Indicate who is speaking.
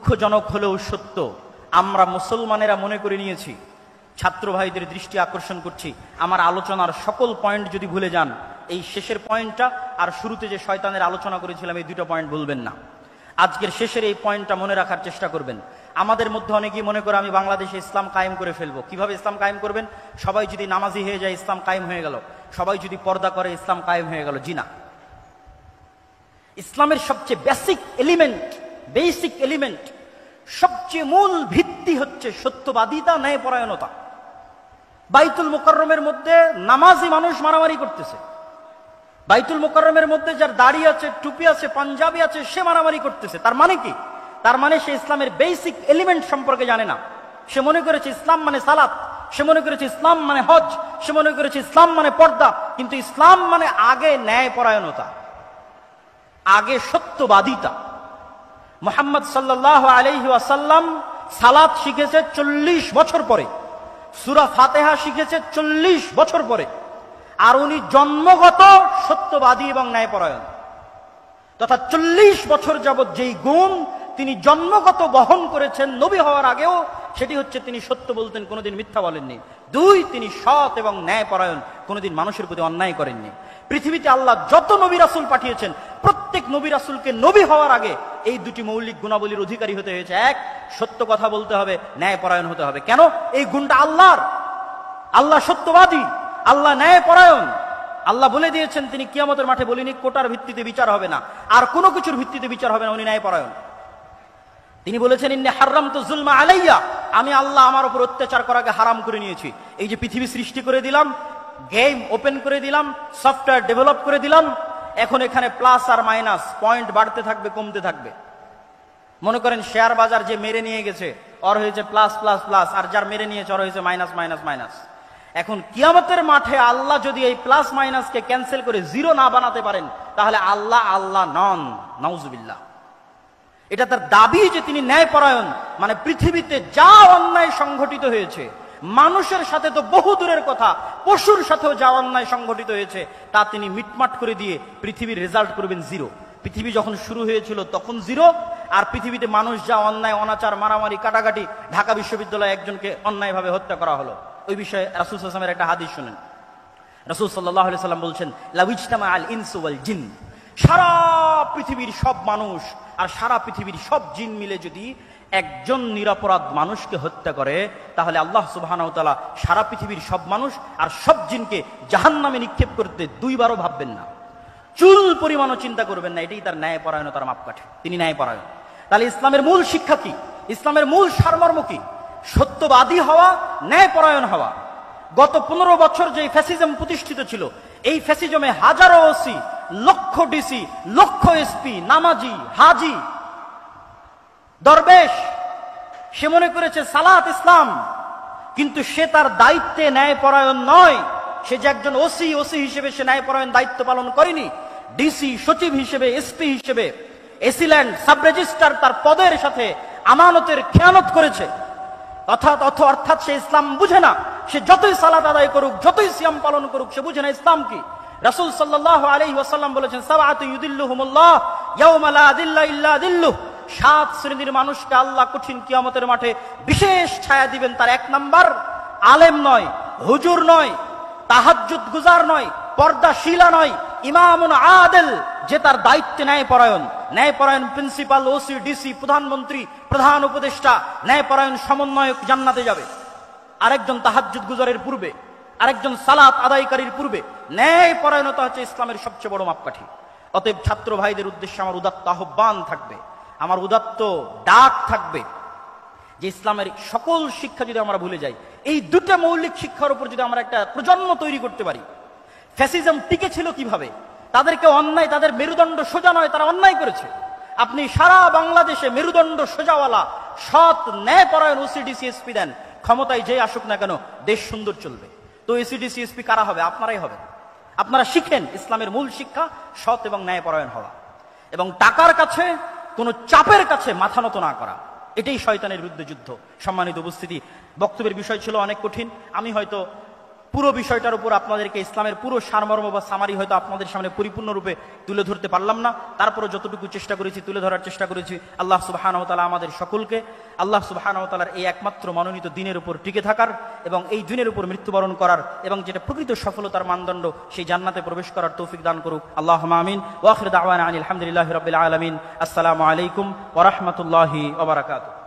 Speaker 1: দুঃখজনক হলেও সত্য, আমরা মুসলমানেরা মনে করে নিয়েছি, ছাত্র ভাইদের দৃষ্টি আকর্ষণ করছি, আমার আলোচনার সকল পয়েন্ট যদি ভুলে যান, এই শেষের পয়েন্টটা আর শুরুতে যে শয়তানের আলোচনা করেছিলাম এই দুটো পয়েন্ট ভুলবেন না। আজকের শেষের এই পয়েন্টটা মনে রাখার চেষ্টা করবেন। আমাদের মধ্যে অনেকেই মনে করে আমি বাংলাদেশে ইসলাম কায়েম করে ফেলবো। কিভাবে ইসলাম কায়েম করবেন? সবাই যদি নামাজি হয়ে যায় ইসলাম কায়েম হয়ে গেল, সবাই যদি পর্দা করে ইসলাম কায়েম হয়ে গেল। জি না, ইসলামের সবচেয়ে বেসিক এলিমেন্ট, সবচেয়ে মূল ভিত্তি হচ্ছে সত্যবাদিতা, ন্যায়পরায়ণতা। বাইতুল মুকাররমের মধ্যে নামাজি মানুষ মারামারি করতেছে, বাইতুল মুকাররমের মধ্যে যার দাড়ি আছে, টুপি আছে, পাঞ্জাবি আছে, সে মারামারি করতেছে। তার মানে কি? তার মানে সে ইসলামের বেসিক এলিমেন্ট সম্পর্কে জানে না। সে মনে করেছে ইসলাম মানে সালাত, সে মনে করেছে ইসলাম মানে হজ, সে মনে করেছে ইসলাম মানে পর্দা। কিন্তু ইসলাম মানে আগে ন্যায়পরায়ণতা, আগে সত্যবাদিতা। মুহাম্মদ সাল্লাল্লাহু আলাইহি ওয়াসাল্লাম সালাত শিখেছে 40 বছর পরে, সূরা ফাতিহা শিখেছে 40 বছর পরে, আর উনি জন্মগত সত্যবাদী এবং ন্যায়পরায়ণ। তথা 40 বছর যাবৎ যেই গুণ তিনি জন্মগত বহন করেছেন নবী হওয়ার আগেও, সেটি হচ্ছে তিনি সত্য বলতেন, কোনোদিন মিথ্যা বলেননি। 2, তিনি সৎ এবং ন্যায়পরায়ণ, কোনোদিন মানুষের প্রতি অন্যায় করেননি। পৃথিবীতে আল্লাহ যত নবী রাসূল পাঠিয়েছেন, প্রত্যেক নবী রাসূলকে নবী হওয়ার আগে এই দুটি মৌলিক গুণাবলীর অধিকারী হতে হয়েছে। এক, সত্য কথা বলতে হবে, ন্যায়পরায়ণ হতে হবে। কেন? এই গুণটা আল্লাহর। আল্লাহ সত্যবাদী, আল্লাহ ন্যায়পরায়ণ। আল্লাহ বলে দিয়েছেন, তিনি কিয়ামতের মাঠে বলিনি কোটার ভিত্তিতে বিচার হবে না, আর কোনো কিছুর ভিত্তিতে বিচার হবে না, উনি ন্যায়পরায়ণ। তিনি বলেছেন, ইন্নী হারামতু যুলমা আলাইয়া, আমি আল্লাহ আমার উপর অত্যাচার করাকে হারাম করে নিয়েছি। এই যে পৃথিবী সৃষ্টি করে দিলাম, গেম ওপেন করে দিলাম, সফটওয়্যার ডেভেলপ করে দিলাম, এখন এখানে প্লাস আর মাইনাস পয়েন্ট বাড়তে থাকবে, কমতে থাকবে। মনে করেন শেয়ার বাজার যে মেরে নিয়ে গেছে ওর হয়েছে প্লাস প্লাস প্লাস, আর যার মেরে নিয়েছে ওর হয়েছে মাইনাস মাইনাস মাইনাস। এখন কিয়ামতের মাঠে আল্লাহ যদি এই প্লাস মাইনাসকে ক্যান্সেল করে জিরো না বানাতে পারেন, তাহলে আল্লাহ নন, নাউজুবিল্লাহ। এটা তার দাবি যে তিনি ন্যায়পরায়ণ। মানে পৃথিবীতে যা অন্যায় সংঘটিত হয়েছে, মানুষের সাথে তো বহু দূরের কথা, পশুর সাথেও যা অন্যায় সংঘটিত হয়েছে তা তিনি মিটমাট করে দিয়ে পৃথিবীর রেজাল্ট করবেন জিরো। পৃথিবী যখন শুরু হয়েছিল তখন জিরো, আর পৃথিবীতে মানুষ যা অন্যায়, অনাচার, মারামারি, কাটাকাটি, ঢাকা বিশ্ববিদ্যালয়ে একজনকে অন্যায়ভাবে হত্যা করা হলো, ওই বিষয়ে রাসূল সাল্লাল্লাহু আলাইহি ওয়াসাল্লামের একটা হাদিস শুনেন। রাসূল সাল্লাল্লাহু আলাইহি ওয়াসাল্লাম বলছেন, লাউ ইজতামা আল ইনসু ওয়াল জিন, সারা পৃথিবীর সব মানুষ আর সারা পৃথিবীর সব জিন মিলে যদি একজন নিরপরাধ মানুষকে হত্যা করে, তাহলে আল্লাহ সুবহানাহু ওয়া তাআলা সারা পৃথিবীর সব মানুষ আর সব জিনকে জাহান্নামে নিক্ষেপ করতে 2 বারও ভাববেন না, চুল পরিমাণও চিন্তা করবেন না। এটাই তার ন্যায়পরায়ণতার মাপকাঠি, তিনি ন্যায়পরায়ণ। তাহলে ইসলামের মূল শিক্ষা কি? ইসলামের মূল সারমর্ম কি? সত্যবাদী হওয়া, ন্যায়পরায়ণ হওয়া। গত 15 বছর যে ফ্যাসিজম প্রতিষ্ঠিত ছিল, এই ফ্যাসিজমে হাজারো ওসি, লক্ষ ডিসি, লক্ষ এসপি, নামাজি, হাজি, দরবেশ, সে মনে করেছে সালাত ইসলাম, কিন্তু সে তার দায়িত্বে ন্যায়পরায়ণ নয়। সে যে একজন ওসি হিসেবে সে ন্যায়পরায়ণ দায়িত্ব পালন করেনি। ডিসি, সচিব হিসেবে, এসপি হিসেবে, এসিল্যান্ড, সাব রেজিস্ট্রার তার পদের সাথে আমানতের খেয়ানত করেছে। অর্থাৎ সে ইসলাম বুঝে না। সে যতই সালাত আদায় করুক, যতই সিয়াম পালন করুক, সে বুঝে না ইসলাম কি। রাসূল সাল্লাল্লাহু আলাইহি ওয়াসাল্লাম বলেছেন, সাবআতু ইউদিল্লুহুমুল্লাহ ইয়াওমা লা দিল্লা ইল্লা দিল্লুহ, 7 শ্রেণীর মানুষকে আল্লাহ কঠিন কিয়ামতের মাঠে বিশেষ ছায়া দিবেন। তার 1 নাম্বার, আলেম নয়, হুজুর নয়, তাহাজ্জুদ গুজার নয়, পর্দাশীলা নয়, ইমামুন আদিল, যে তার দায়িত্বে ন্যায়পরায়ণ প্রিন্সিপাল, ওসি, ডিসি, প্রধানমন্ত্রী, প্রধান উপদেষ্টা, ন্যায়পরায়ণ সমন্বয়ক জান্নাতে যাবে। আরেকজন তাহাজ্জুদ গুজারের পূর্বে, আরেকজন সালাত আদায়কারীর পূর্বে। ন্যায়পরায়ণতা হচ্ছে ইসলামের সবচেয়ে বড় মাপকাঠি। অতএব ছাত্র ভাইদের উদ্দেশ্যে আমার উদাত্ত আহ্বান থাকবে, আমার উদাত্ত ডাক থাকবে যে ইসলামের সকল শিক্ষা যদি আমরা ভুলে যাই, এই দুটো মৌলিক শিক্ষার উপর যদি আমরা একটা প্রজন্ম তৈরি করতে পারি। ফ্যাসিজম টিকে ছিল কিভাবে? তাদেরকে অন্যায়, তাদের মেরুদণ্ড সোজা নয়, তারা অন্যায় করেছে। আপনি সারা বাংলাদেশে মেরুদণ্ড সোজাওয়ালা, সৎ, ন্যায়পরায়ণ ওসিডিসি এসপি দেন, ক্ষমতায় যে আসুক না কেন দেশ সুন্দর চলবে। তো এসিডিসি এসপি কারা হবে? আপনারাই হবেন। আপনারা শিখেন ইসলামের মূল শিক্ষা, সৎ এবং ন্যায়পরায়ণ হওয়া, এবং টাকার কাছে, কোন চাপের কাছে মাথা নত না করা। এটাই শয়তানের বিরুদ্ধে যুদ্ধ। সম্মানিত উপস্থিতি, বক্তব্যের বিষয় ছিল অনেক কঠিন। আমি হয়তো পুরো বিষয়টার উপর আপনাদেরকে ইসলামের পুরো সারমর্ম বা সামারি হয়তো আপনাদের সামনে পরিপূর্ণরূপে তুলে ধরতে পারলাম না, তারপরে যতটুকু চেষ্টা করেছি তুলে ধরার চেষ্টা করেছি। আল্লাহ সুবহানাহু ওয়া তাআলা আমাদের সকলকে আল্লাহ সুবহানাহু ওয়া তাআলার এই একমাত্র মনোনীত দিনের উপর টিকে থাকার এবং এই দিনের উপর মৃত্যুবরণ করার এবং যেটা প্রকৃত সফলতার মানদণ্ড সেই জান্নাতে প্রবেশ করার তৌফিক দান করুক। আল্লাহুম্মা আমিন। ওয়া আখিরু দাওয়ানা আনিল হামদুলিল্লাহি রাব্বিল আলামিন। আসসালামু আলাইকুম ওয়া রাহমাতুল্লাহি ওয়া বারাকাতুহু।